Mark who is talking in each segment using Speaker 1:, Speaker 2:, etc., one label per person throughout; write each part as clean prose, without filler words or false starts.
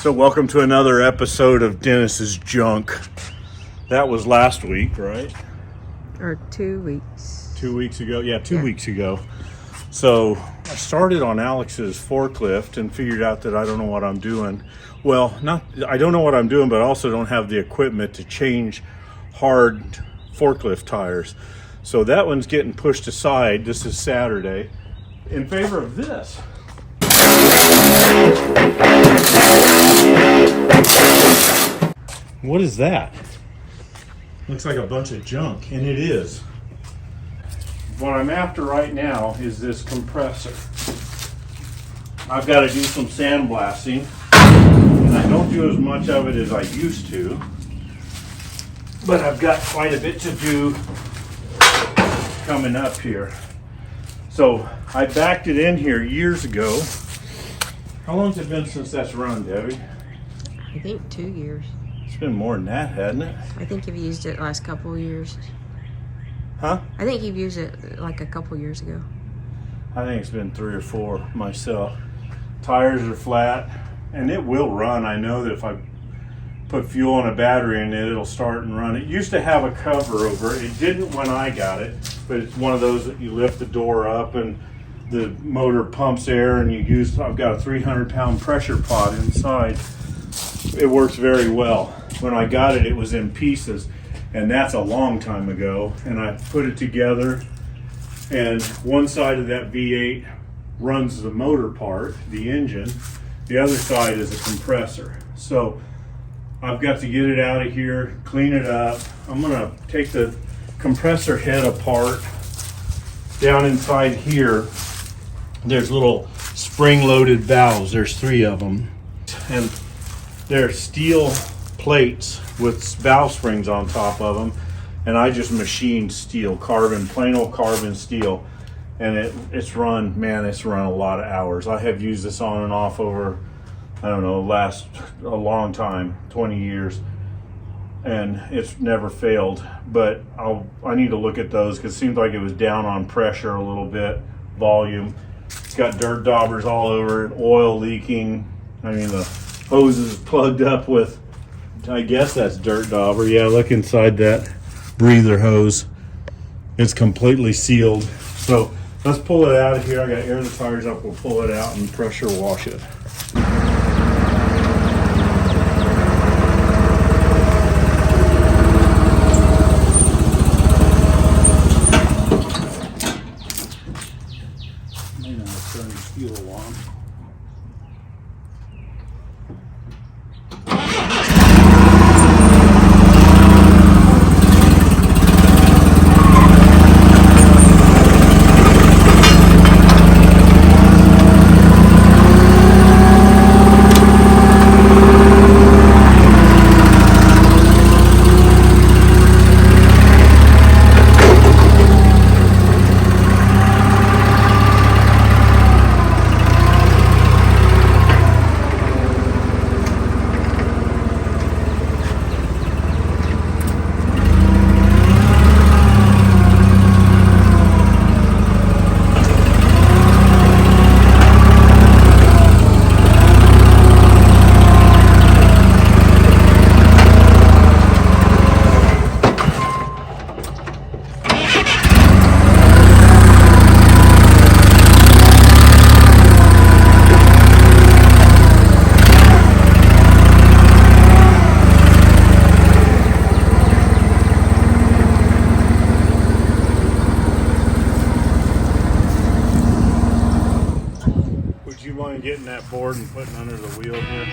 Speaker 1: So welcome to another episode of Dennis's Junk. That was last week, right?
Speaker 2: Or 2 weeks.
Speaker 1: 2 weeks ago? Yeah, 2 weeks ago. So I started on Alex's forklift and figured out that I don't know what I'm doing. Well, I don't know what I'm doing, but I also don't have the equipment to change hard forklift tires. So that one's getting pushed aside. This is Saturday in favor of this. What is that? Looks like a bunch of junk, and it is. What I'm after right now is this compressor. I've got to do some sandblasting, and I don't do as much of it as I used to, but I've got quite a bit to do coming up here. So I backed it in here years ago. How long has it been since that's run, Debbie?
Speaker 2: I think 2 years.
Speaker 1: It's been more than that, hasn't it?
Speaker 2: I think you've used it last couple of years.
Speaker 1: Huh?
Speaker 2: I think you've used it like a couple years ago.
Speaker 1: I think it's been 3 or 4 myself. Tires are flat, and it will run. I know that if I put fuel and a battery in it, it'll start and run. It used to have a cover over it. It didn't when I got it, but it's one of those that you lift the door up and the motor pumps air, and I've got a 300-pound pressure pot inside. It works very well. When I got it, it was in pieces, and that's a long time ago. And I put it together, and one side of that V8 runs the motor part, the engine. The other side is a compressor. So I've got to get it out of here, clean it up. I'm gonna take the compressor head apart. Down inside here, there's little spring-loaded valves. There's 3 of them, and they're steel plates with valve springs on top of them, and I just machined steel, plain old carbon steel, and it's run a lot of hours. I have used this on and off over, I don't know, a long time, 20 years, and it's never failed. But I need to look at those because it seems like it was down on pressure a little bit, volume. It's got dirt daubers all over it, oil leaking. I mean, the hose is plugged up with, I guess that's dirt dauber. Yeah, look inside that breather hose. It's completely sealed. So let's pull it out of here. I got to air the tires up. We'll pull it out and pressure wash it. May not turn the fuel on. Would you mind getting that board and putting under the wheel here?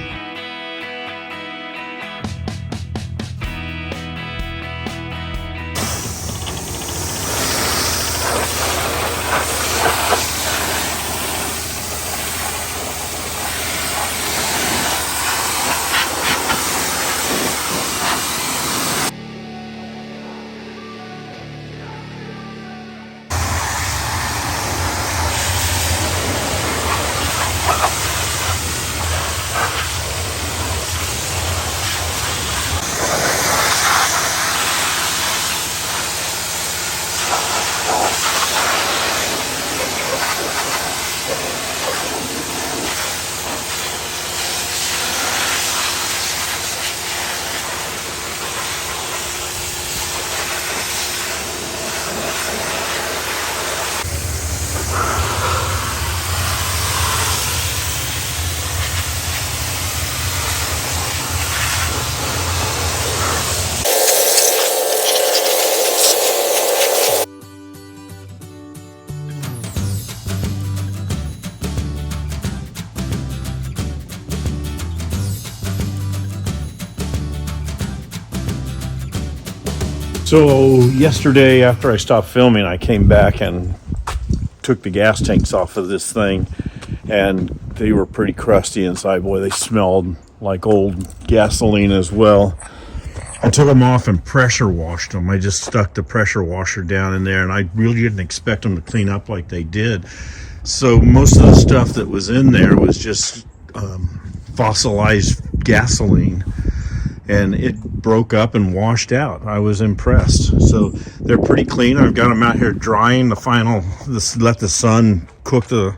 Speaker 1: So yesterday after I stopped filming, I came back and took the gas tanks off of this thing, and they were pretty crusty inside. Boy, they smelled like old gasoline as well. I took them off and pressure washed them. I just stuck the pressure washer down in there, and I really didn't expect them to clean up like they did. So most of the stuff that was in there was just fossilized gasoline, and it broke up and washed out. I was impressed. So they're pretty clean. I've got them out here drying. Let the sun cook the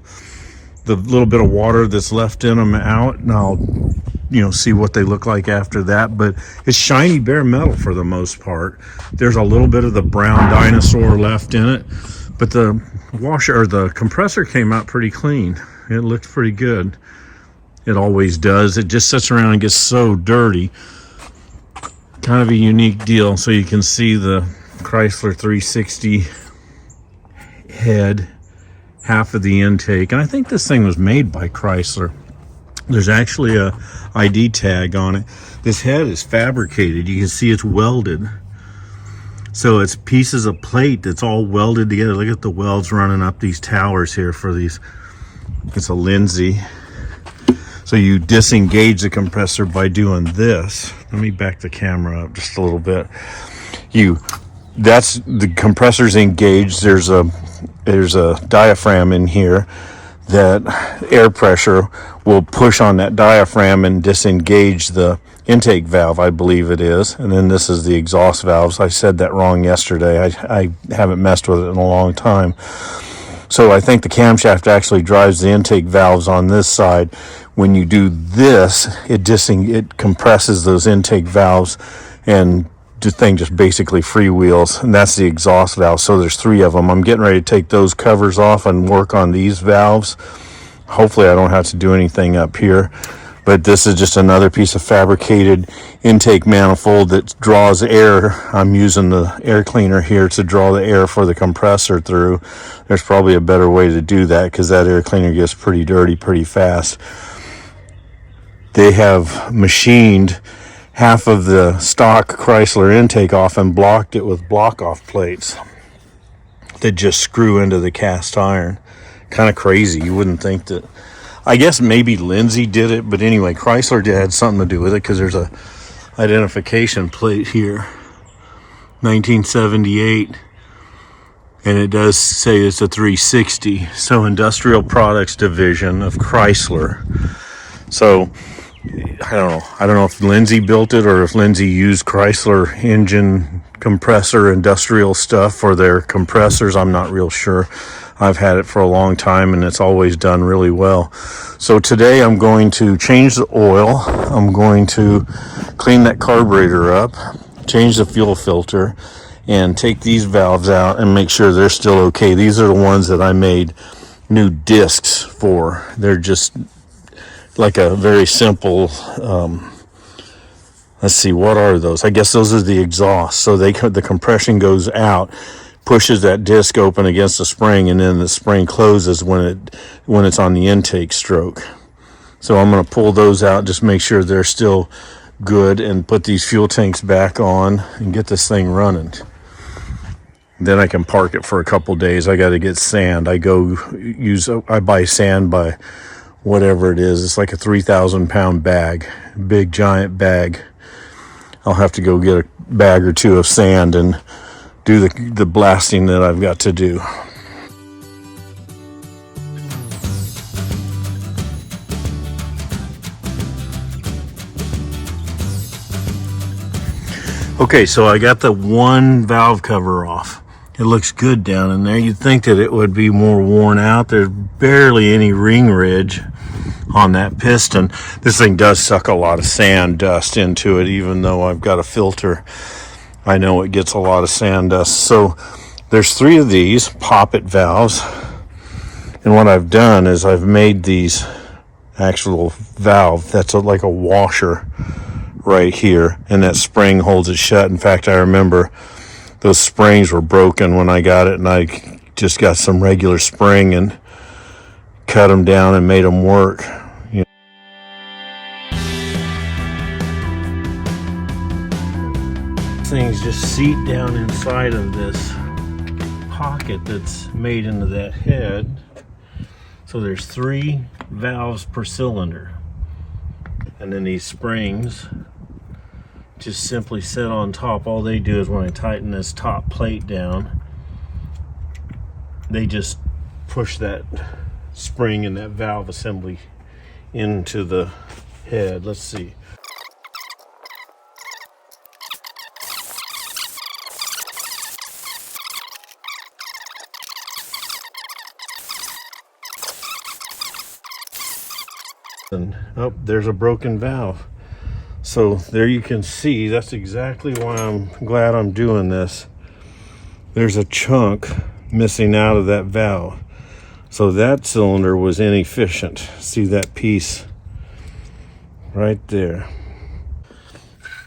Speaker 1: little bit of water that's left in them out, and I'll see what they look like after that. But it's shiny bare metal for the most part. There's a little bit of the brown dinosaur left in it, but the washer or the compressor came out pretty clean. It looked pretty good. It always does. It just sits around and gets so dirty. Kind of a unique deal. So you can see the Chrysler 360 head, half of the intake, and I think this thing was made by Chrysler. There's actually a ID tag on it. This head is fabricated. You can see it's welded. So it's pieces of plate that's all welded together. Look at the welds running up these towers here for these. It's a Lindsay. So you disengage the compressor by doing this. Let me back the camera up just a little bit. That's the compressor's engaged. There's a diaphragm in here that air pressure will push on that diaphragm and disengage the intake valve, I believe it is. And then this is the exhaust valves. I said that wrong yesterday. I haven't messed with it in a long time. So I think the camshaft actually drives the intake valves on this side. When you do this, it compresses those intake valves, and the thing just basically freewheels, and that's the exhaust valve. So there's 3 of them. I'm getting ready to take those covers off and work on these valves. Hopefully I don't have to do anything up here, but this is just another piece of fabricated intake manifold that draws air. I'm using the air cleaner here to draw the air for the compressor through. There's probably a better way to do that because that air cleaner gets pretty dirty pretty fast. They have machined half of the stock Chrysler intake off and blocked it with block-off plates that just screw into the cast iron. Kind of crazy. You wouldn't think that. I guess maybe Lindsay did it, but anyway, Chrysler had something to do with it because there's a identification plate here, 1978, and it does say it's a 360. So Industrial Products Division of Chrysler. So I don't know if Lindsay built it or if Lindsay used Chrysler engine compressor industrial stuff for their compressors. I'm not real sure. I've had it for a long time and it's always done really well. So today I'm going to change the oil. I'm going to clean that carburetor up, change the fuel filter, and take these valves out and make sure they're still okay. These are the ones that I made new discs for. They're just like a very simple, let's see, what are those? I guess those are the exhausts. So the compression goes out, pushes that disc open against the spring, and then the spring closes when it's on the intake stroke. So I'm going to pull those out, just make sure they're still good, and put these fuel tanks back on and get this thing running. Then I can park it for a couple days. I got to get sand. I buy sand by whatever it is. It's like a 3,000 pound bag, big giant bag. I'll have to go get a bag or 2 of sand and do the blasting that I've got to do. Okay, so I got the one valve cover off. It looks good down in there. You'd think that it would be more worn out. There's barely any ring ridge on that piston. This thing does suck a lot of sand dust into it, even though I've got a filter. I know it gets a lot of sand dust. So there's 3 of these poppet valves, and what I've done is I've made these actual valve that's like a washer right here, and that spring holds it shut. In fact, I remember those springs were broken when I got it, and I just got some regular spring and cut them down and made them work. things just seat down inside of this pocket that's made into that head. So there's 3 valves per cylinder. And then these springs just simply sit on top. All they do is when I tighten this top plate down, they just push that spring and that valve assembly into the head. Let's see. And oh, there's a broken valve. So there you can see, that's exactly why I'm glad I'm doing this. There's a chunk missing out of that valve. So that cylinder was inefficient. See that piece right there.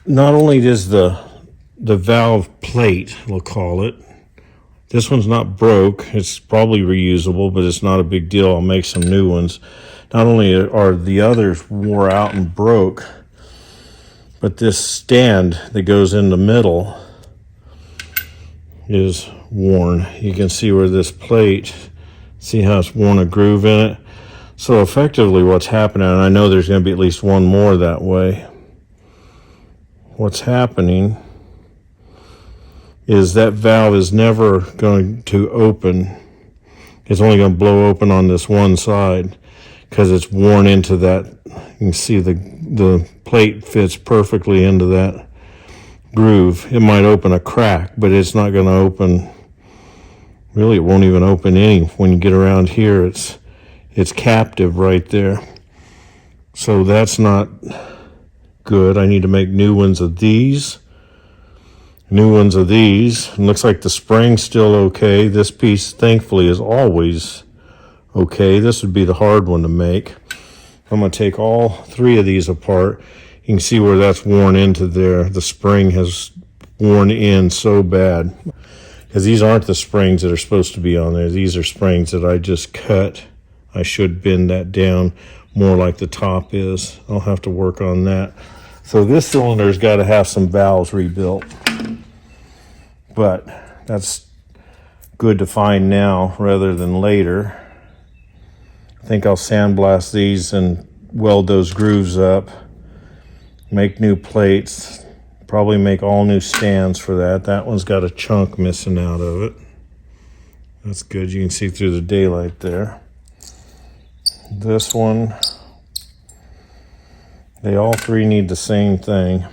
Speaker 1: Not only does the valve plate, we'll call it, this one's not broke. It's probably reusable, but it's not a big deal. I'll make some new ones. Not only are the others wore out and broke, but this stand that goes in the middle is worn. You can see where this plate, see how it's worn a groove in it? So effectively what's happening, and I know there's going to be at least one more that way, what's happening is that valve is never going to open. It's only going to blow open on this one side because it's worn into that. You can see the plate fits perfectly into that groove. It might open a crack, but it's not going to open. Really, it won't even open any. When you get around here, it's captive right there. So that's not good. I need to make new ones of these. New ones of these. It looks like the spring's still okay. This piece, thankfully, is always okay. This would be the hard one to make. I'm going to take all 3 of these apart. You can see where that's worn into there. The spring has worn in so bad. Because these aren't the springs that are supposed to be on there. These are springs that I just cut. I should bend that down more like the top is. I'll have to work on that. So this cylinder's got to have some valves rebuilt. But that's good to find now rather than later. I think I'll sandblast these and weld those grooves up, make new plates, probably make all new stands for that. That one's got a chunk missing out of it. That's good. You can see through the daylight there. This one, they all 3 need the same thing.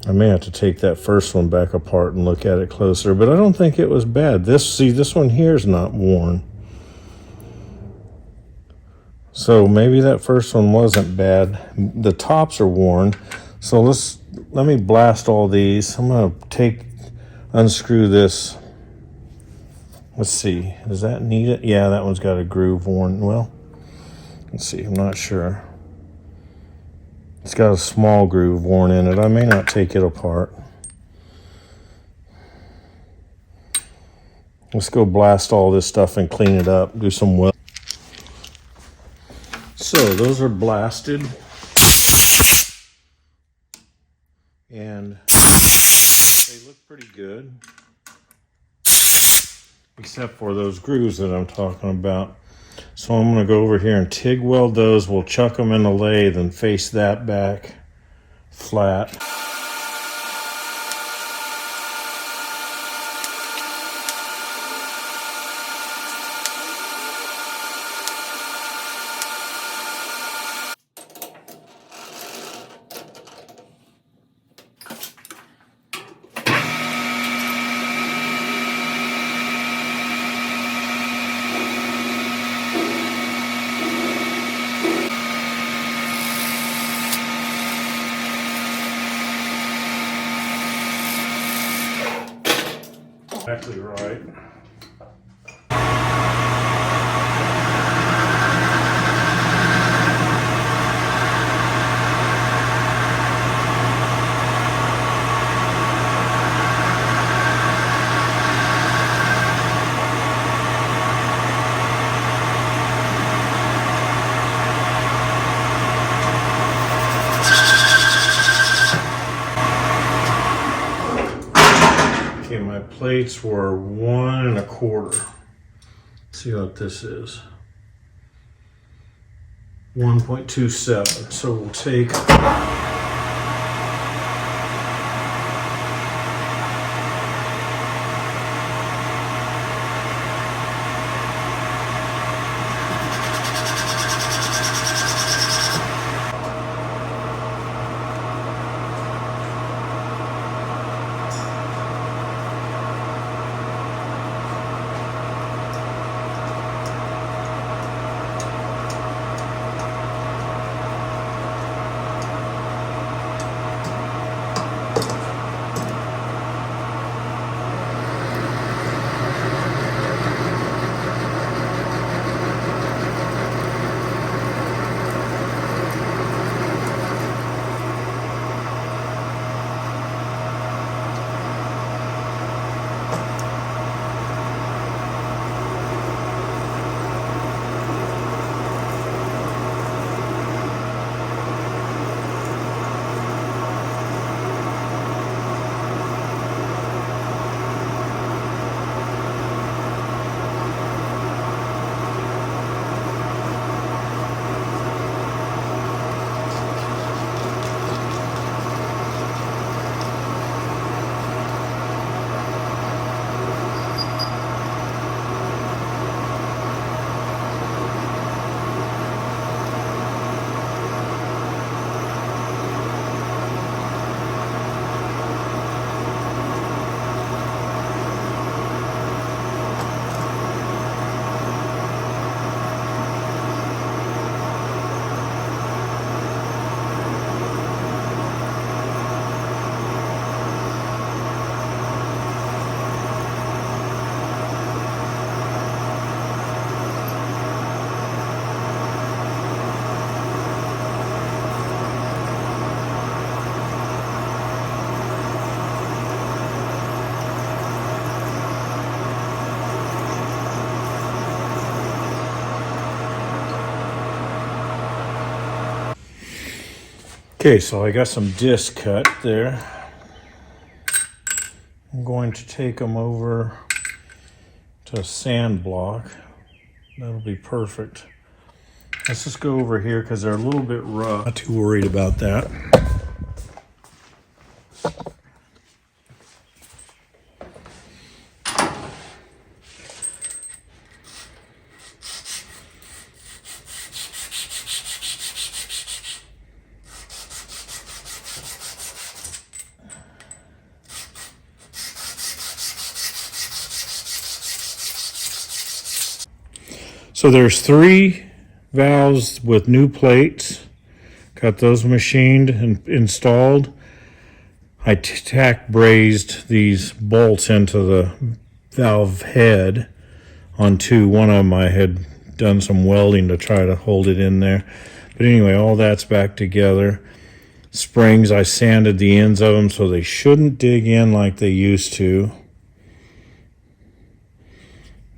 Speaker 1: I may have to take that first one back apart and look at it closer, but I don't think it was bad. This one here is not worn. So maybe that first one wasn't bad. The tops are worn. So let me blast all these. I'm going to unscrew this. Let's see. Does that need it? Yeah, that one's got a groove worn. Well, let's see. I'm not sure. It's got a small groove worn in it. I may not take it apart. Let's go blast all this stuff and clean it up. Do some weld. So those are blasted. And they look pretty good. Except for those grooves that I'm talking about. So I'm going to go over here and TIG weld those. We'll chuck them in the lathe and face that back flat. Exactly right. Okay, my plates were 1 1/4. Let's see what this is. 1.27. So we'll take okay, so I got some disc cut there. I'm going to take them over to a sand block. That'll be perfect. Let's just go over here because they're a little bit rough. Not too worried about that. So there's 3 valves with new plates. Got those machined and installed. I tack brazed these bolts into the valve head on 2. One of them I had done some welding to try to hold it in there. But anyway, all that's back together. Springs, I sanded the ends of them so they shouldn't dig in like they used to.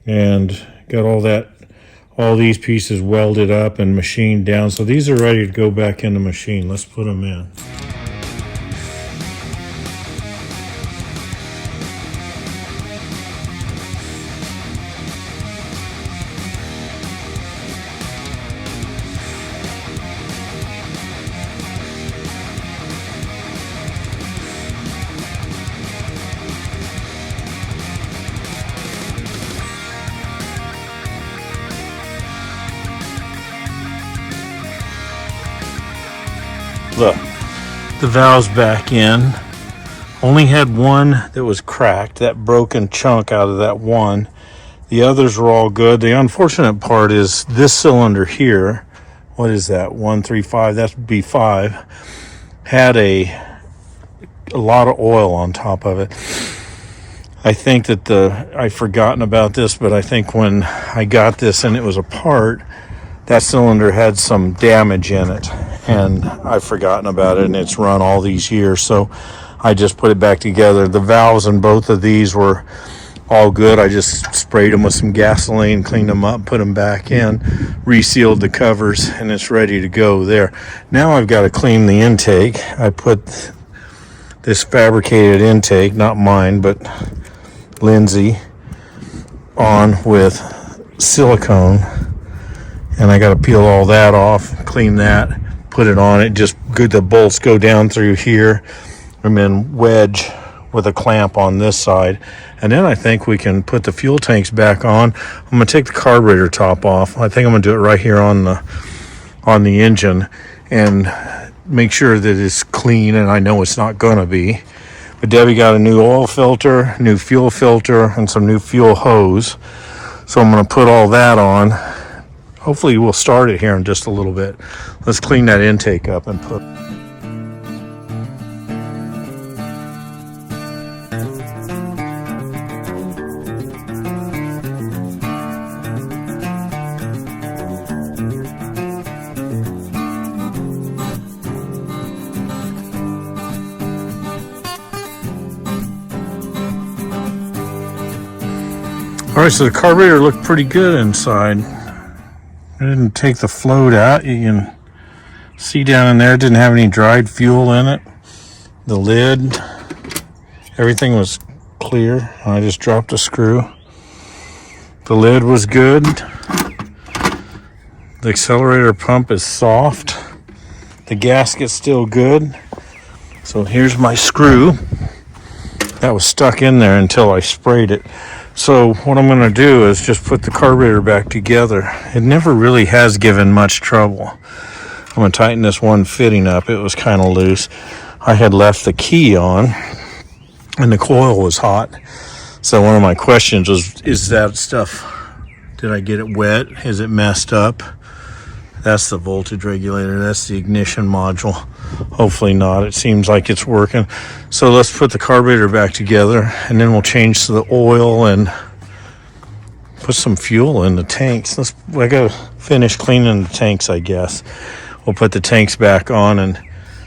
Speaker 1: And got all these pieces welded up and machined down. So these are ready to go back in the machine. Let's put them in. The valves back in. Only had one that was cracked, that broken chunk out of that one. The others were all good. The unfortunate part is this cylinder here, what is that, 135, that's B5, had a lot of oil on top of it. I think that I've forgotten about this, but I think when I got this and it was apart, that cylinder had some damage in it, and I've forgotten about it, and it's run all these years, so I just put it back together. The valves in both of these were all good. I just sprayed them with some gasoline, cleaned them up, put them back in, resealed the covers, and it's ready to go there. Now I've got to clean the intake. I put this fabricated intake, not mine, but Lindsay on with silicone, and I got to peel all that off, clean that, put it on it. Just good, the bolts go down through here, and then wedge with a clamp on this side. And then I think we can put the fuel tanks back on. I'm going to take the carburetor top off. I think I'm going to do it right here on the engine and make sure that it's clean, and I know it's not going to be. But Debbie got a new oil filter, new fuel filter, and some new fuel hose. So I'm going to put all that on. Hopefully we'll start it here in just a little bit. Let's clean that intake up and put... Alright, so the carburetor looked pretty good inside. I didn't take the float out. You can see down in there, it didn't have any dried fuel in it. The lid, everything was clear. I just dropped a screw. The lid was good. The accelerator pump is soft. The gasket's still good. So here's my screw. That was stuck in there until I sprayed it. So what I'm going to do is just put the carburetor back together. It never really has given much trouble. I'm going to tighten this one fitting up. It was kind of loose. I had left the key on and the coil was hot. So one of my questions was, is that stuff, did I get it wet? Is it messed up? That's the voltage regulator. That's the ignition module. Hopefully not. It seems like it's working. So let's put the carburetor back together, and then we'll change to the oil and put some fuel in the tanks. I gotta finish cleaning the tanks, I guess. We'll put the tanks back on and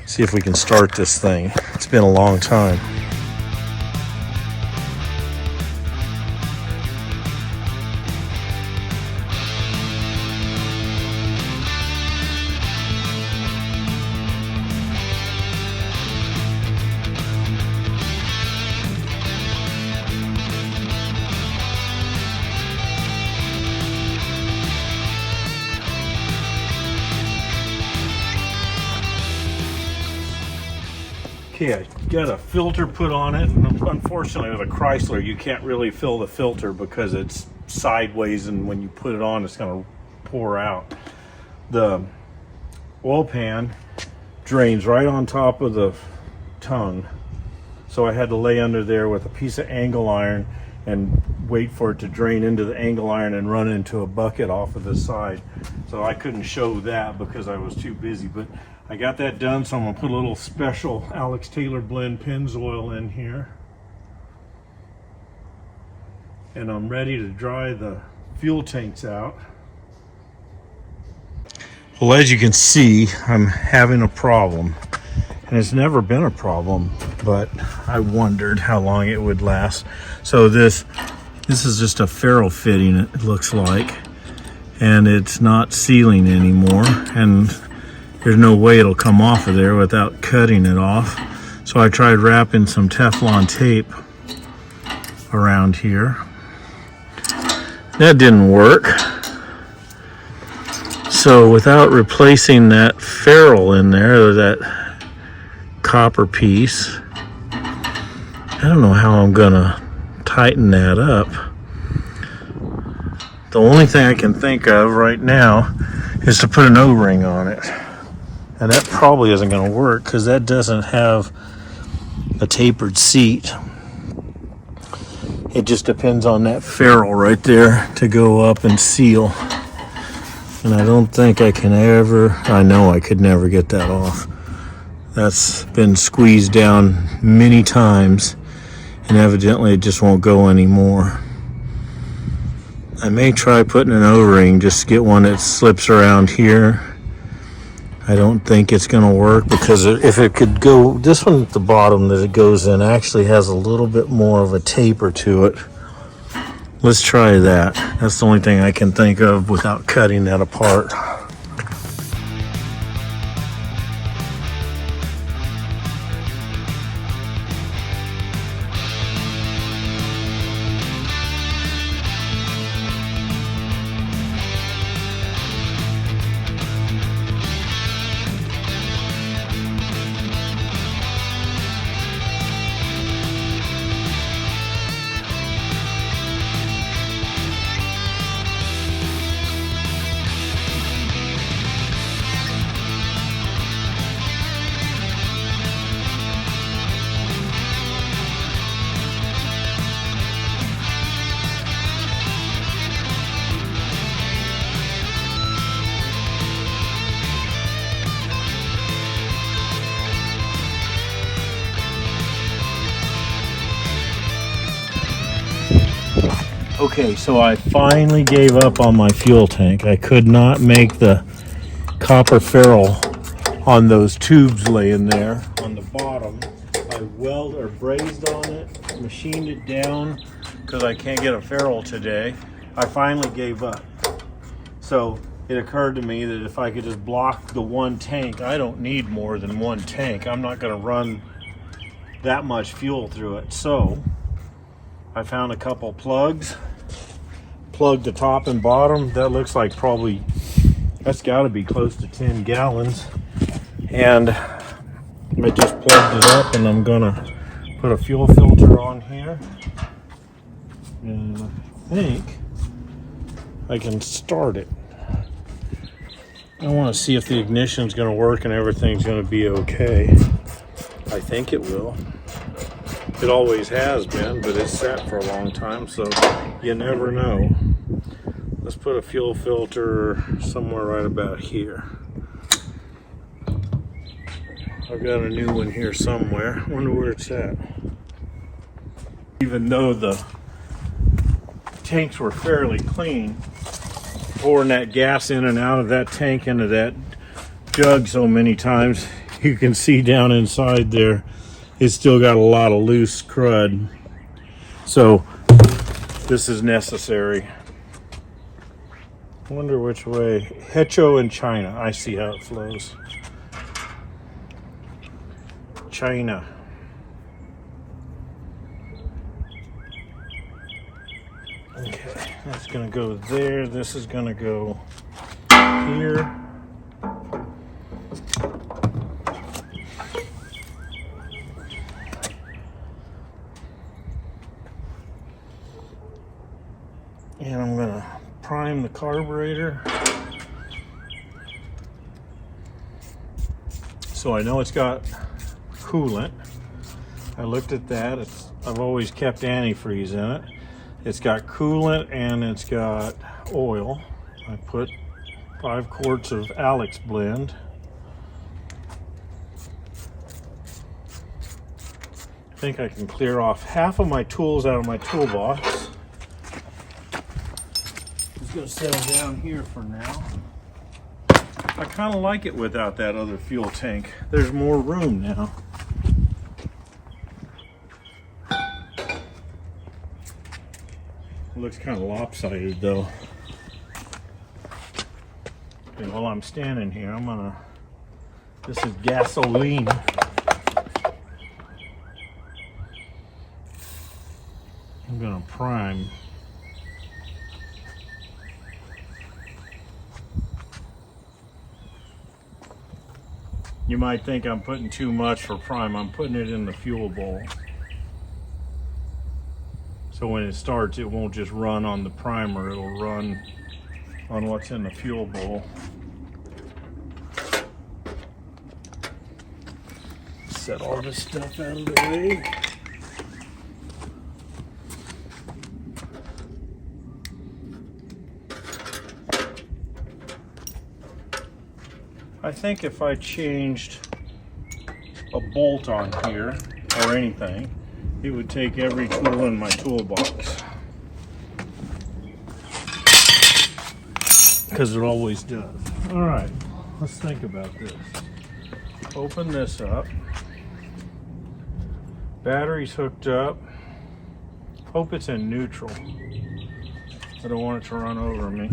Speaker 1: see if we can start this thing. It's been a long time. Okay, I got a filter put on it, and unfortunately with a Chrysler you can't really fill the filter because it's sideways, and when you put it on it's going to pour out. The oil pan drains right on top of the tongue, so I had to lay under there with a piece of angle iron and wait for it to drain into the angle iron and run into a bucket off of the side. So I couldn't show that because I was too busy, but I got that done. So I'm gonna put a little special Alex Taylor blend Pennzoil in here, and I'm ready to dry the fuel tanks out. Well, as you can see, I'm having a problem, and it's never been a problem, but I wondered how long it would last. So this is just a ferrule fitting, it looks like, and it's not sealing anymore, and there's no way it'll come off of there without cutting it off. So I tried wrapping some Teflon tape around here. That didn't work. So without replacing that ferrule in there, or that copper piece, I don't know how I'm gonna tighten that up. The only thing I can think of right now is to put an O-ring on it. And that probably isn't going to work because that doesn't have a tapered seat. It just depends on that ferrule right there to go up and seal. And I don't think I can ever, I know I could never get that off. That's been squeezed down many times, and evidently it just won't go anymore. I may try putting an O-ring, just to get one that slips around here. I don't think it's going to work because if it could go, this one at the bottom that it goes in actually has a little bit more of a taper to it. Let's try that. That's the only thing I can think of without cutting that apart. Okay, so I finally gave up on my fuel tank. I could not make the copper ferrule on those tubes laying there on the bottom. I welded or brazed on it, machined it down because I can't get a ferrule today. I finally gave up. So it occurred to me that if I could just block the one tank, I don't need more than one tank. I'm not going to run that much fuel through it. So I found a couple plugs, plugged the top and bottom. That looks like probably, that's got to be close to 10 gallons. And I just plugged it up, and I'm gonna put a fuel filter on here. And I think I can start it. I want to see if the ignition's going to work and everything's going to be okay. I think it will. It always has been, but it's sat for a long time, so you never know. Let's put a fuel filter somewhere right about here. I've got a new one here somewhere. Wonder where it's at. Even though the tanks were fairly clean, pouring that gas in and out of that tank into that jug so many times, you can see down inside there it's still got a lot of loose crud. So this is necessary. I wonder which way. Hecho in China. I see how it flows. China. Okay, that's gonna go there. This is gonna go here. And I'm gonna prime the carburetor. So I know it's got coolant. I looked at that. I've always kept antifreeze in it. It's got coolant and it's got oil. I put 5 quarts of Alex blend. I think I can clear off half of my tools out of my toolbox. Just gonna set them down here for now. I kind of like it without that other fuel tank. There's more room now. It looks kind of lopsided though. Okay, while I'm standing here, this is gasoline. I'm gonna prime. You might think I'm putting too much for prime. I'm putting it in the fuel bowl. So when it starts, it won't just run on the primer, it'll run on what's in the fuel bowl. Set all this stuff out of the way. I think if I changed a bolt on here or anything, it would take every tool in my toolbox. Because it always does. All right, let's think about this. Open this up. Battery's hooked up. Hope it's in neutral. I don't want it to run over me.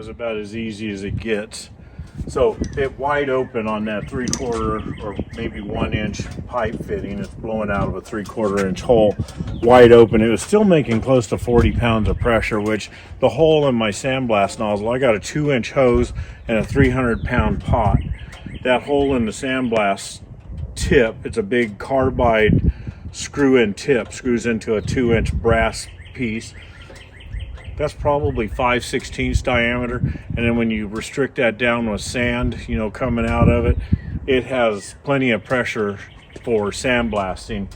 Speaker 1: was about as easy as it gets. So it wide open on that 3/4 or maybe 1 inch pipe fitting. It's blowing out of a 3/4 inch hole, wide open. It was still making close to 40 pounds of pressure, which the hole in my sandblast nozzle, I got a 2-inch hose and a 300-pound pot. That hole in the sandblast tip, it's a big carbide screw-in tip, screws into a 2-inch brass piece. That's probably 5/16 diameter, and then when you restrict that down with sand, you know, coming out of it, it has plenty of pressure for sandblasting.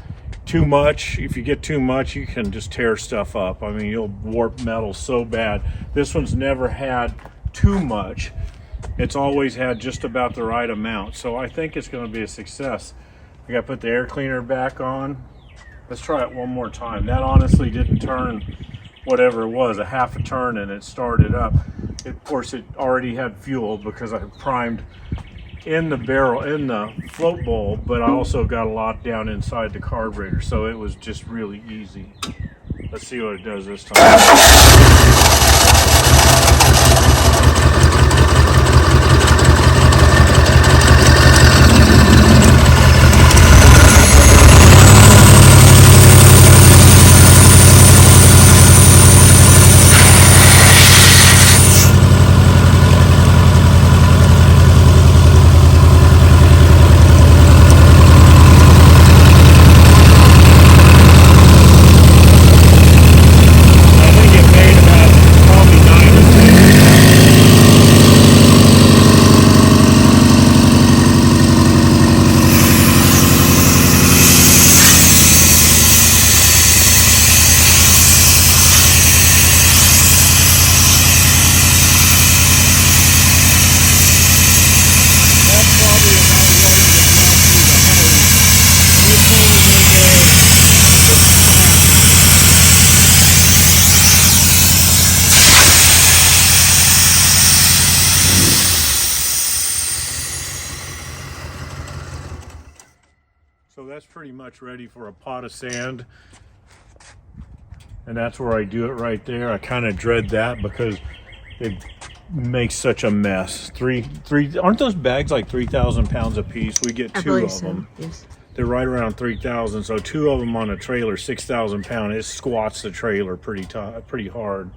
Speaker 1: Too much, if you get too much, you can just tear stuff up. I mean, you'll warp metal so bad. This one's never had too much. It's always had just about the right amount, so I think it's going to be a success. I got to put the air cleaner back on. Let's try it one more time. That honestly didn't turn whatever it was, a half a turn, and it started up. Of course, it already had fuel because I primed in the barrel, in the float bowl, but I also got a lot down inside the carburetor, so it was just really easy. Let's see what it does this time. So that's pretty much ready for a pot of sand. And that's where I do it right there. I kind of dread that because it makes such a mess. Aren't those bags like 3,000 pounds a piece? We get two of them.
Speaker 2: Yes.
Speaker 1: They're right around 3,000. So 2 of them on a trailer, 6,000 pounds. It squats the trailer pretty hard.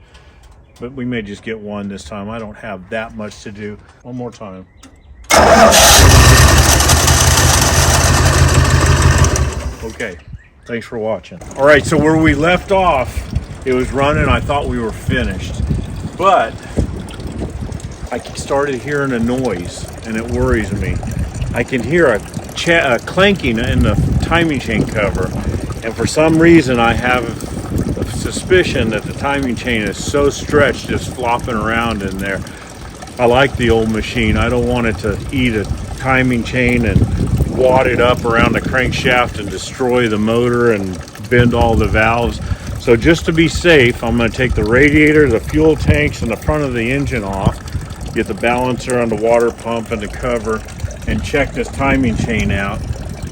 Speaker 1: But we may just get one this time. I don't have that much to do. One more time. Okay, thanks for watching. All right, so where we left off, it was running. I thought we were finished, but I started hearing a noise, and it worries me. I can hear a clanking in the timing chain cover, and for some reason, I have a suspicion that the timing chain is so stretched, just flopping around in there. I like the old machine. I don't want it to eat a timing chain and wad it up around the crankshaft and destroy the motor and bend all the valves. So just to be safe, I'm going to take the radiator, the fuel tanks, and the front of the engine off, get the balancer on the water pump and the cover, and check this timing chain out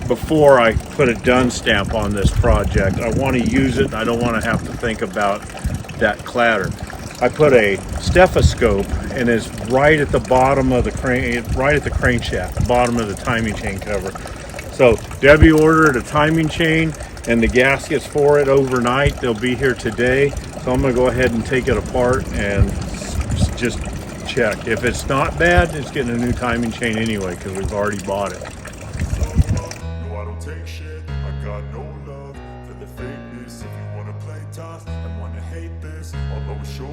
Speaker 1: before I put a done stamp on this project. I want to use it. I don't want to have to think about that clatter. I put a stethoscope, and it's right at the bottom of the crankshaft, the bottom of the timing chain cover. So Debbie ordered a timing chain and the gaskets for it overnight. They'll be here today. So I'm gonna go ahead and take it apart and just check. If it's not bad, it's getting a new timing chain anyway because we've already bought it.
Speaker 3: No, I don't take shit. I got no love for the fakeness. If you wanna play tough and wanna hate this, I'll always show up.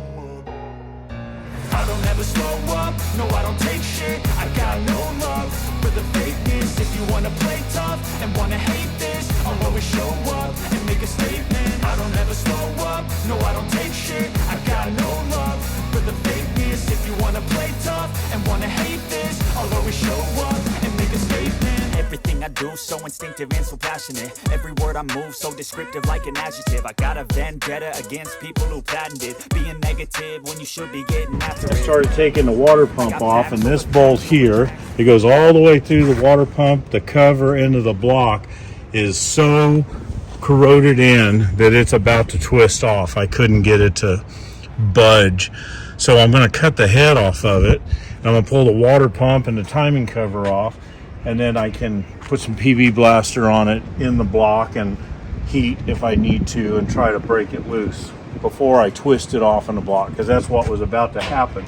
Speaker 3: I don't ever slow up. No, I don't take shit. I got no love for the fakeness. If you wanna play tough and wanna hate this, I'll always show up and make a statement. I don't ever slow up. No, I don't take shit. I got no love for the fakeness. If you wanna play tough and wanna hate this, I'll always show up and make a statement. Everything I do so instinctive and so passionate. Every word I move so descriptive like an adjective. I got a vendetta against people who patented being negative when you should be getting after it.
Speaker 1: I started taking the water pump off, and this bolt here, it goes all the way through the water pump. The cover into the block is so corroded in that it's about to twist off. I couldn't get it to budge. So I'm going to cut the head off of it. And I'm going to pull the water pump and the timing cover off. And then I can put some PB blaster on it in the block and heat if I need to and try to break it loose before I twist it off in the block, because that's what was about to happen.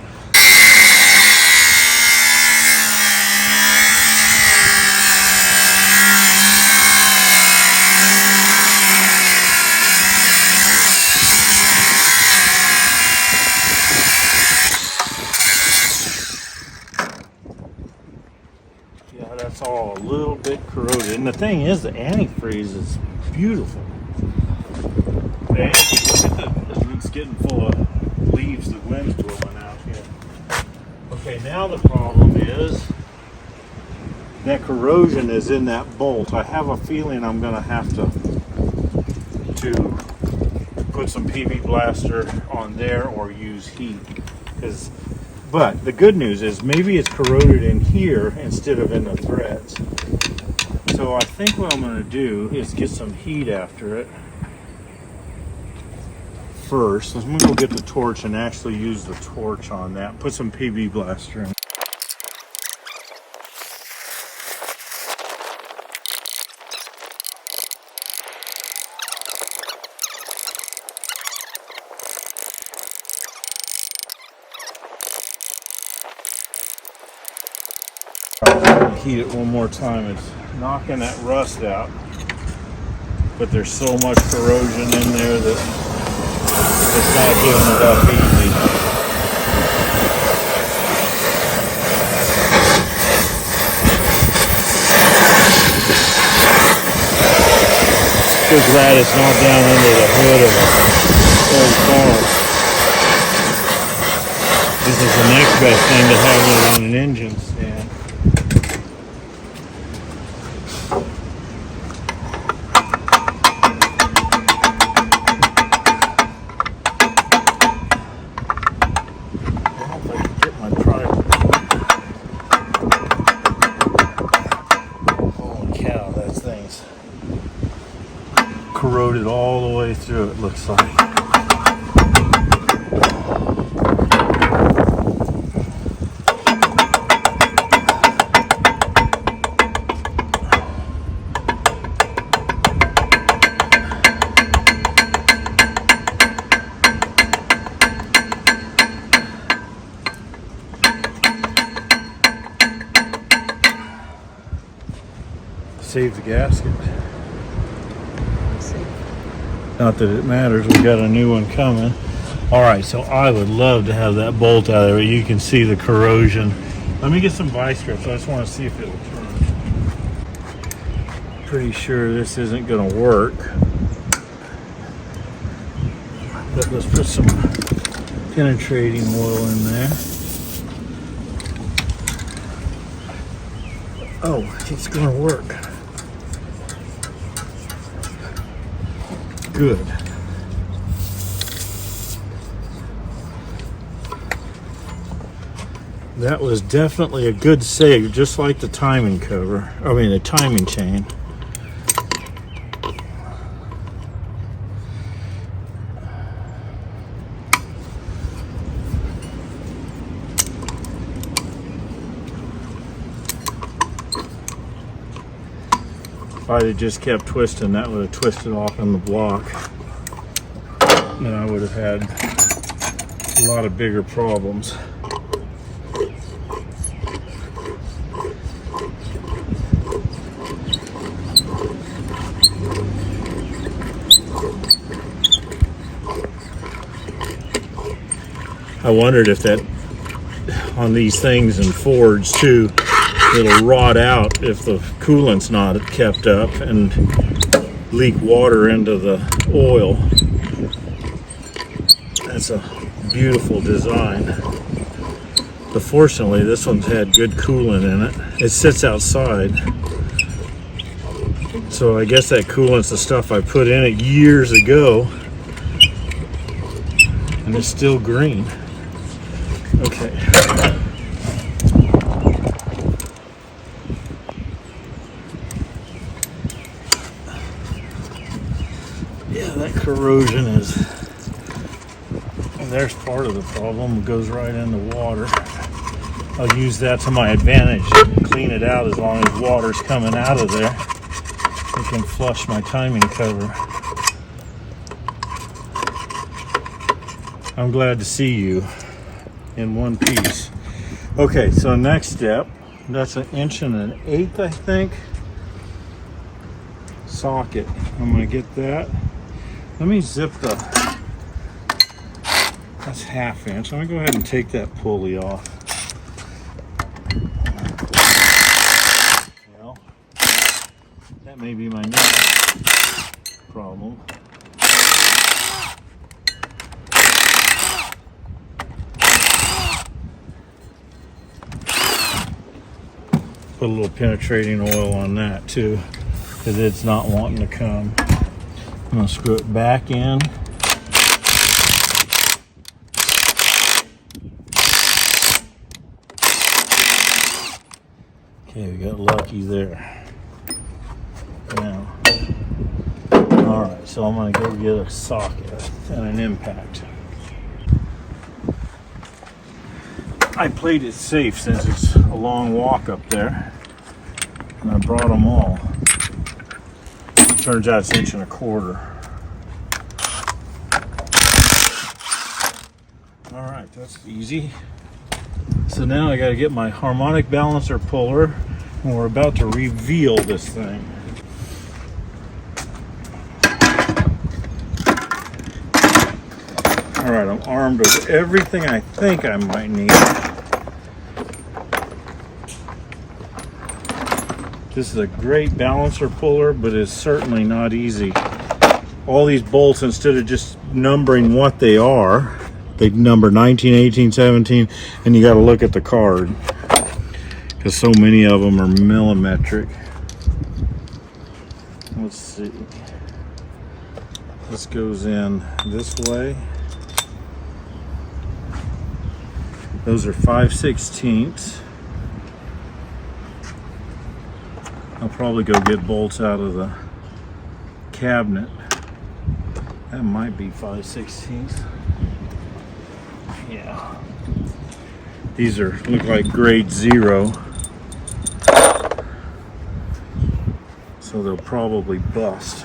Speaker 1: Yeah, that's all a little bit corroded. And the thing is, the antifreeze is beautiful. Hey, it's getting full of leaves. The wind's blowing out here. Okay, now the problem is that corrosion is in that bolt. I have a feeling I'm going to have to put some PB blaster on there or use heat. But the good news is maybe it's corroded in here instead of in the threads. So I think what I'm going to do is get some heat after it. First, I'm going to go get the torch and actually use the torch on that. Put some PB blaster in. Heat it one more time. It's knocking that rust out, but there's so much corrosion in there that it's not giving it up easy. So glad it's not down under the hood of a old car. This is the next best thing to having it on an engine stand. Corroded all the way through, it looks like. Save the gasket. Not that it matters, we got a new one coming. Alright, so I would love to have that bolt out of there. You can see the corrosion. Let me get some vice grips. I just want to see if it'll turn. Pretty sure this isn't going to work. But let's put some penetrating oil in there. Oh, it's going to work. Good. That was definitely a good save, just like the timing cover. I mean, the timing chain. If I'd have just kept twisting, that would have twisted off in the block. Then I would have had a lot of bigger problems. I wondered if that, on these things and Fords too, it'll rot out if the coolant's not kept up and leak water into the oil. That's a beautiful design. But fortunately, this one's had good coolant in it. It sits outside. So I guess that coolant's the stuff I put in it years ago. And it's still green. Okay. Yeah, that corrosion is there's part of the problem. It goes right in the water. I'll use that to my advantage. Clean it out as long as water's coming out of there. It can flush my timing cover. I'm glad to see you in one piece. Okay, so next step, that's 1 1/8", I think. Socket. I'm gonna get that. Let me zip the, that's 1/2 inch. I'm gonna go ahead and take that pulley off. Well, that may be my next problem. Put a little penetrating oil on that too, because it's not wanting to come. I'm going to screw it back in. Okay, we got lucky there. Now, alright, so I'm going to go get a socket and an impact. I played it safe since it's a long walk up there, and I brought them all. Turns out it's 1 1/4". All right, that's easy. So now I got to get my harmonic balancer puller, and we're about to reveal this thing. All right, I'm armed with everything I think I might need. This is a great balancer puller, but it's certainly not easy. All these bolts, instead of just numbering what they are, they number 19, 18, 17, and you got to look at the card, because so many of them are millimetric. Let's see. This goes in this way. Those are 5/16. I'll probably go get bolts out of the cabinet. That might be 5/16. Yeah. These are look like grade 0. So they'll probably bust.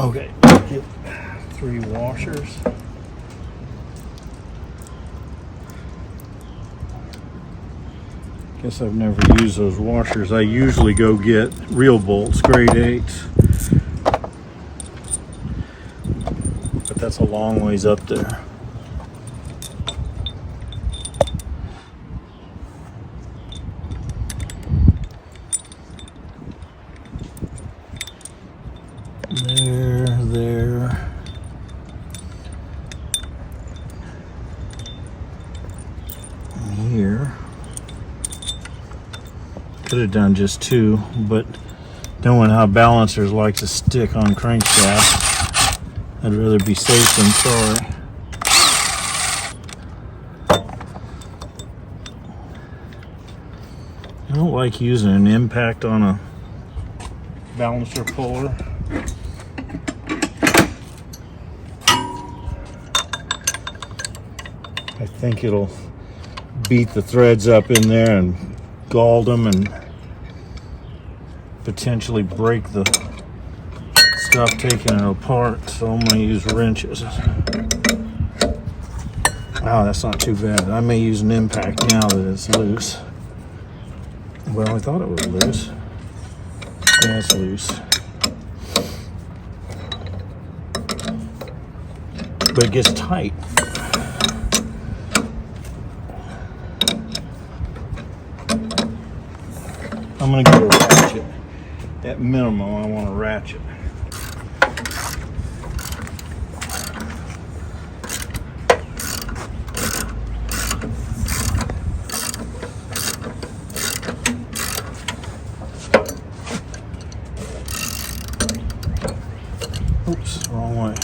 Speaker 1: Okay, get 3 washers. Guess I've never used those washers. I usually go get real bolts, grade 8s. But that's a long ways up there. There. And here. Could have done just 2, but knowing how balancers like to stick on crankshafts, I'd rather be safe than sorry. I don't like using an impact on a balancer puller. I think it'll beat the threads up in there and gald them and potentially break the stuff taking it apart, so I'm going to use wrenches. Wow, that's not too bad. I may use an impact now that it's loose. Well, I thought it was loose. Yeah, it's loose. But it gets tight. I'm going to get a ratchet. At minimum, I want a ratchet. Oops, wrong way.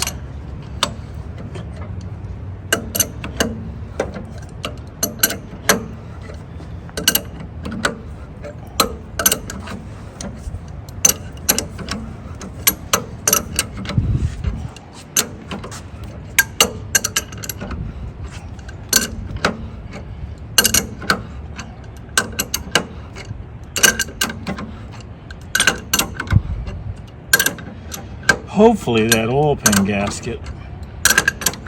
Speaker 1: hopefully that oil pan gasket,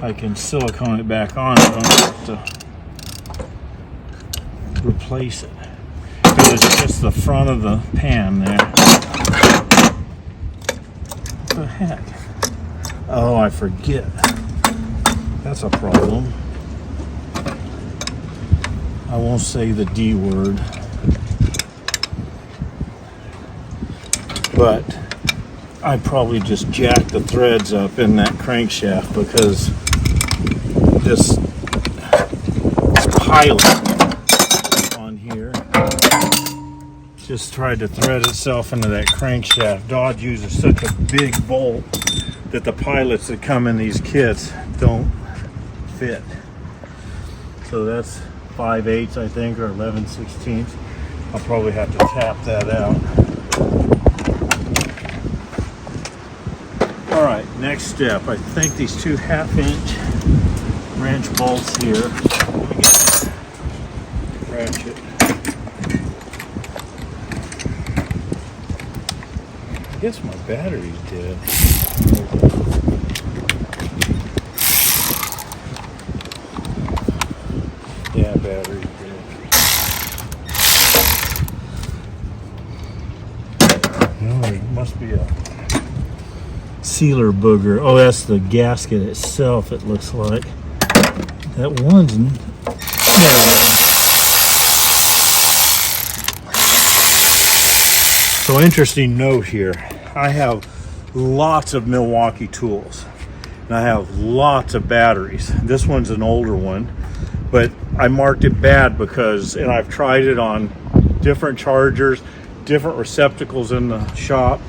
Speaker 1: I can silicone it back on. I don't have to replace it. Because it's just the front of the pan there. What the heck? Oh, I forget. That's a problem. I won't say the D word. But I probably just jacked the threads up in that crankshaft because this pilot on here just tried to thread itself into that crankshaft. Dodge uses such a big bolt that the pilots that come in these kits don't fit. So that's 5/8 I think, or 11/16. I'll probably have to tap that out. All right, next step. I think these 2 1/2-inch wrench bolts here. Let me get this ratchet. I guess my battery's dead. Yeah, battery's dead. No, there must be a sealer booger. Oh, that's the gasket itself, it looks like. That one's... There we go. So, interesting note here. I have lots of Milwaukee tools. And I have lots of batteries. This one's an older one. But I marked it bad because, and I've tried it on different chargers, different receptacles in the shop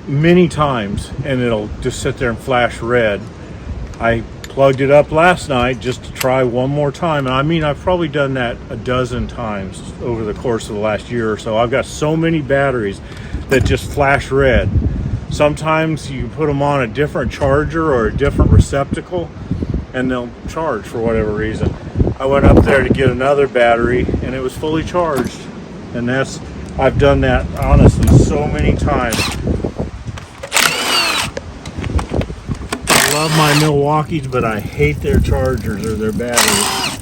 Speaker 1: many times, and it'll just sit there and flash red. I plugged it up last night just to try one more time, and I mean, I've probably done that a dozen times over the course of the last year or so. I've got so many batteries that just flash red. Sometimes you put them on a different charger or a different receptacle and they'll charge for whatever reason. I went up there to get another battery and it was fully charged, and I've done that honestly so many times. I love my Milwaukees, but I hate their chargers or their batteries.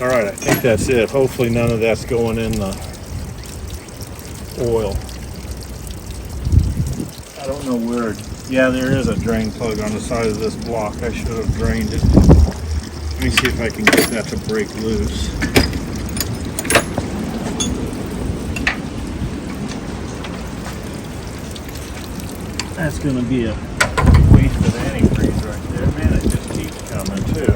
Speaker 1: All right, I think that's it. Hopefully none of that's going in the oil. I don't know where. Yeah, there is a drain plug on the side of this block. I should have drained it. Let me see if I can get that to break loose. That's going to be a waste of antifreeze right there. Man, it just keeps coming too.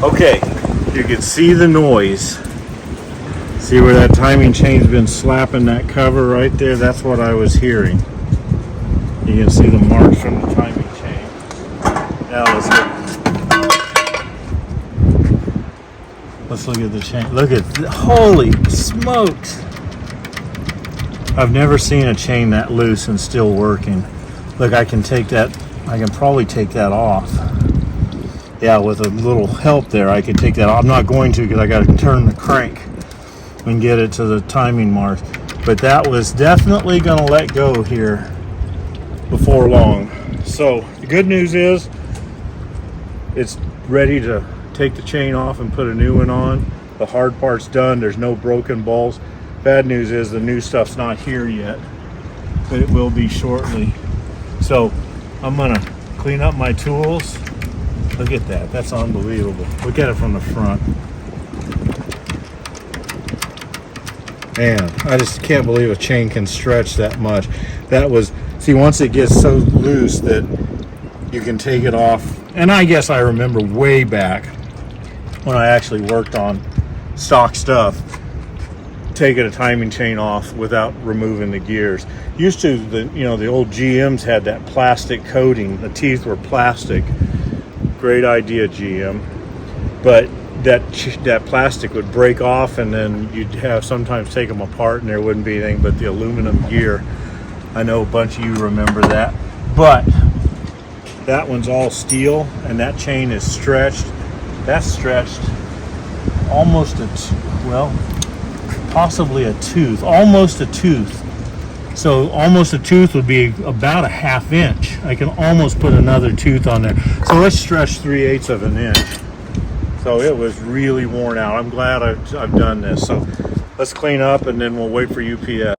Speaker 1: Okay, you can see the noise. See where that timing chain's been slapping that cover right there? That's what I was hearing. You can see the marks from the timing chain. Now let's look at the chain. Look at, holy smokes! I've never seen a chain that loose and still working. Look, I can probably take that off. Yeah, with a little help there, I could take that off. I'm not going to because I got to turn the crank and get it to the timing mark. But that was definitely going to let go here before long. So the good news is it's ready to take the chain off and put a new one on. The hard part's done. There's no broken balls. Bad news is the new stuff's not here yet, but it will be shortly. So I'm going to clean up my tools. Look at that. That's unbelievable. Look at it from the front. Man, I just can't believe a chain can stretch that much. That was, see, once it gets so loose that you can take it off. And I guess I remember way back when I actually worked on stock stuff, taking a timing chain off without removing the gears. Used to, the old GMs had that plastic coating. The teeth were plastic. Great idea, GM. But that plastic would break off, and then you'd have sometimes take them apart and there wouldn't be anything but the aluminum gear. I know a bunch of you remember that, but that one's all steel, and that chain is stretched. That's stretched almost possibly a tooth, almost a tooth. So almost a tooth would be about a 1/2 inch. I can almost put another tooth on there. So let's stretch 3/8 of an inch. So it was really worn out. I'm glad I've done this. So let's clean up and then we'll wait for UPS.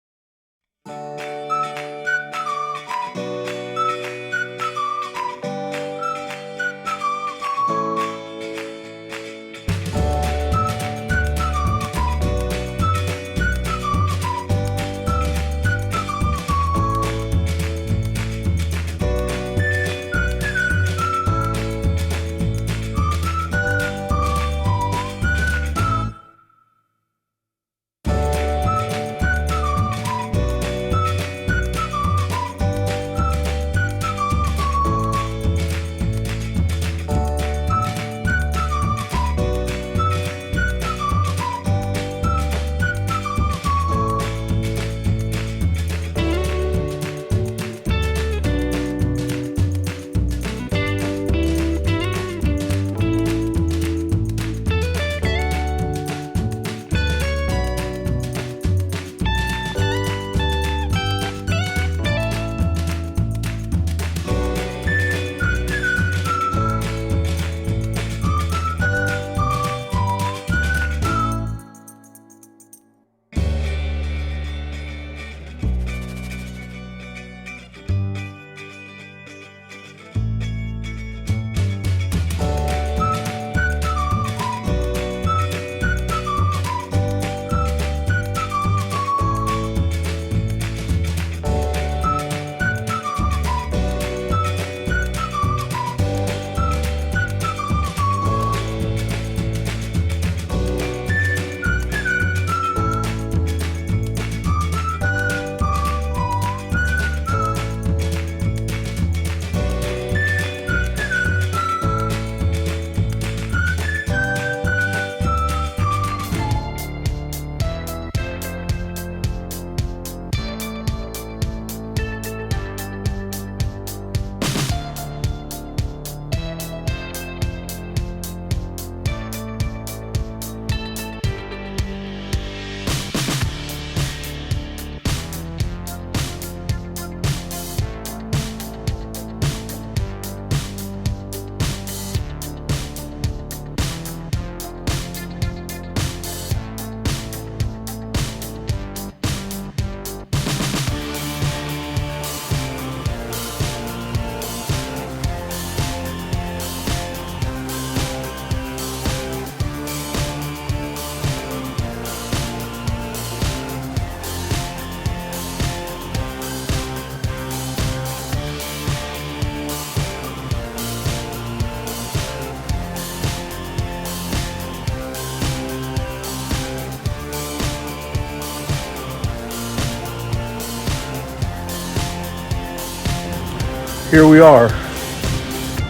Speaker 1: Here we are.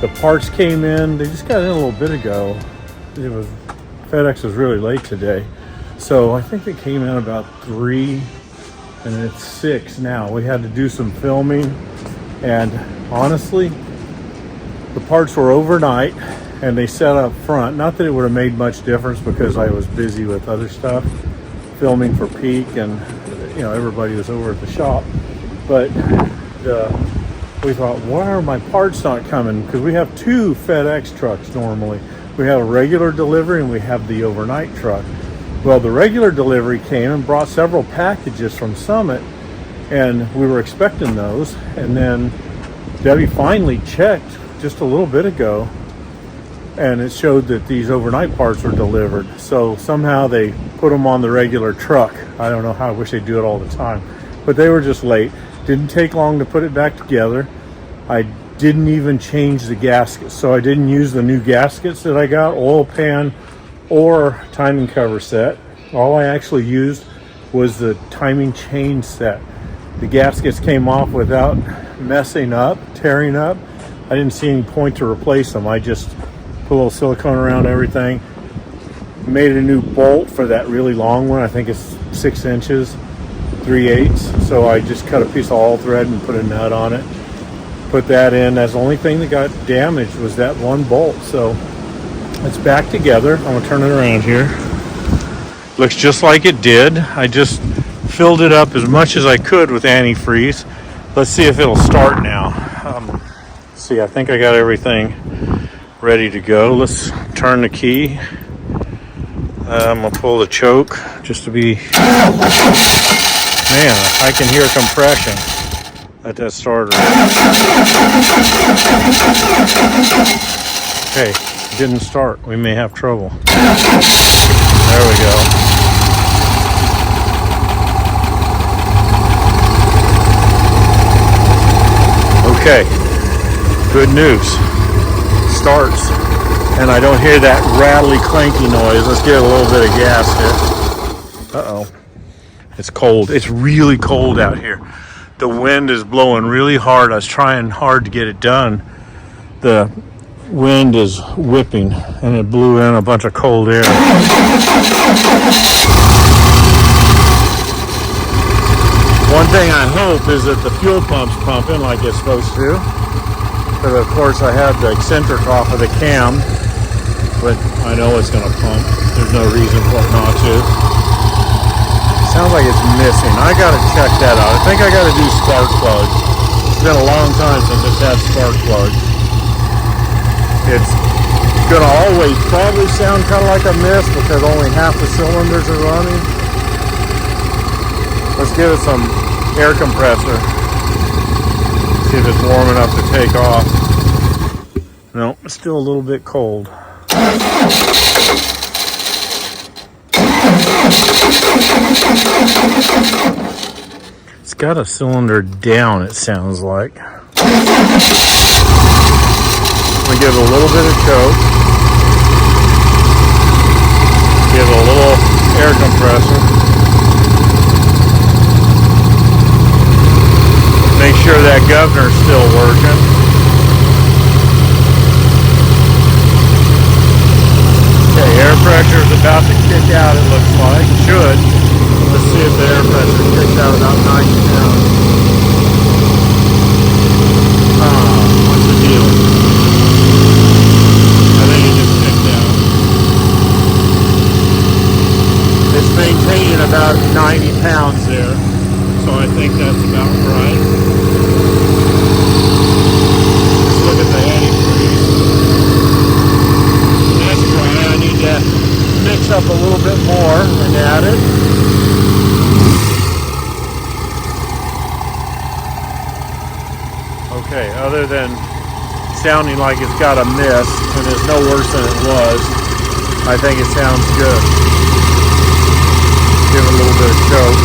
Speaker 1: The parts came in. They just got in a little bit ago. FedEx was really late today. So I think they came in about 3 and it's 6 now. We had to do some filming, and honestly, the parts were overnight and they set up front. Not that it would have made much difference because I was busy with other stuff, filming for Peak, and everybody was over at the shop. But we thought, why are my parts not coming? Because we have 2 FedEx trucks normally. We have a regular delivery and we have the overnight truck. Well, the regular delivery came and brought several packages from Summit, and we were expecting those. And then Debbie finally checked just a little bit ago, and it showed that these overnight parts were delivered. So somehow they put them on the regular truck. I don't know how. I wish they do it all the time, but they were just late. Didn't take long to put it back together. I didn't even change the gaskets, so I didn't use the new gaskets that I got, oil pan or timing cover set. All I actually used was the timing chain set. The gaskets came off without messing up, tearing up. I didn't see any point to replace them. I just put a little silicone around everything, made a new bolt for that really long one. I think it's 6 inches, 3/8. So I just cut a piece of all thread and put a nut on it. Put that in. That's the only thing that got damaged was that one bolt. So it's back together. I'm gonna turn it around here. Looks just like it did. I just filled it up as much as I could with antifreeze. Let's see if it'll start now. See, I think I got everything ready to go. Let's turn the key. I'm gonna pull the choke just to be. Man, I can hear compression at that starter. Okay, didn't start. We may have trouble. There we go. Okay, good news. Starts, and I don't hear that rattly, clanky noise. Let's get a little bit of gas here. Uh-oh. It's cold. It's really cold out here. The wind is blowing really hard. I was trying hard to get it done. The wind is whipping, and it blew in a bunch of cold air. One thing I hope is that the fuel pump's pumping like it's supposed to. Because of course I have the eccentric off of the cam, but I know it's going to pump. There's no reason for it not to. Sounds like it's missing. I got to check that out. I think I got to do spark plugs. It's been a long time since it's had spark plugs. It's going to always probably sound kind of like a miss because only half the cylinders are running. Let's give it some air compressor. See if it's warm enough to take off. No, it's still a little bit cold. It's got a cylinder down, it sounds like. We give it a little bit of choke. Give it a little air compressor. Make sure that governor's still working. Okay, air pressure is about to kick out, it looks like. It should. Let's see if the air pressure kicks out about 90 pounds. What's the deal? I think it just kicked out. It's maintaining about 90 pounds there. So I think that's about right. Let's look at the antifreeze. That's dry. I need to mix up a little bit more and add it. Okay, other than sounding like it's got a miss and it's no worse than it was, I think it sounds good. Give it a little bit of choke.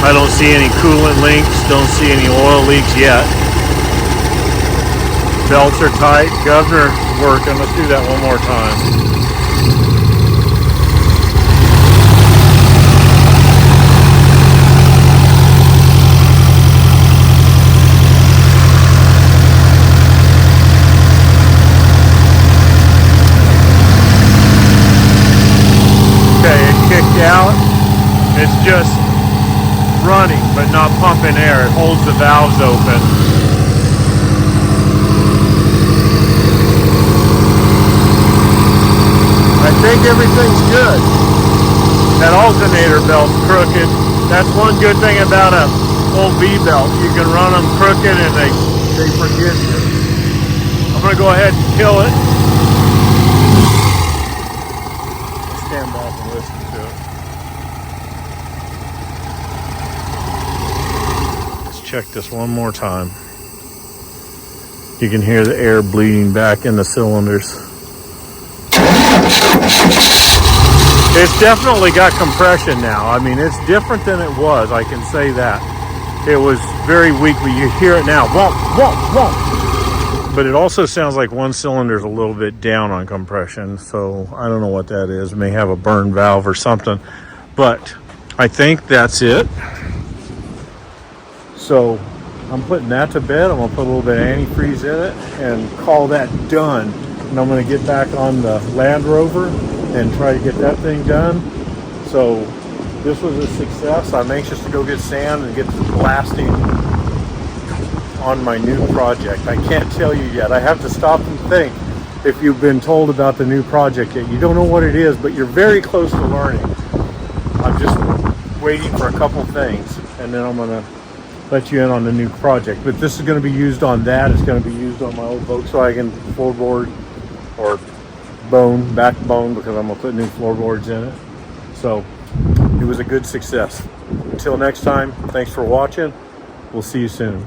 Speaker 1: I don't see any coolant leaks, don't see any oil leaks yet. Belts are tight, governor's working. Let's do that one more time. Okay, it kicked out. It's just running but not pumping air. It holds the valves open. I think everything's good. That alternator belt's crooked. That's one good thing about a old V belt. You can run them crooked and they forget you. I'm going to go ahead and kill it. Stand back and listen to it. Check this one more time. You can hear the air bleeding back in the cylinders. It's definitely got compression now. I mean, it's different than it was, I can say that. It was very weak, but you hear it now. Whoa, whoa, whoa. But it also sounds like one cylinder's a little bit down on compression, so I don't know what that is. It may have a burn valve or something, but I think that's it. So I'm putting that to bed. I'm gonna put a little bit of antifreeze in it and call that done. And I'm gonna get back on the Land Rover and try to get that thing done. So this was a success. I'm anxious to go get sand and get blasting on my new project. I can't tell you yet. I have to stop and think. If you've been told about the new project yet, you don't know what it is, but you're very close to learning. I'm just waiting for a couple things, and then I'm gonna let you in on the new project. But this is going to be used on that. It's going to be used on my old Volkswagen floorboard or backbone, because I'm gonna put new floorboards in it. So it was a good success. Until next time, thanks for watching. We'll see you soon.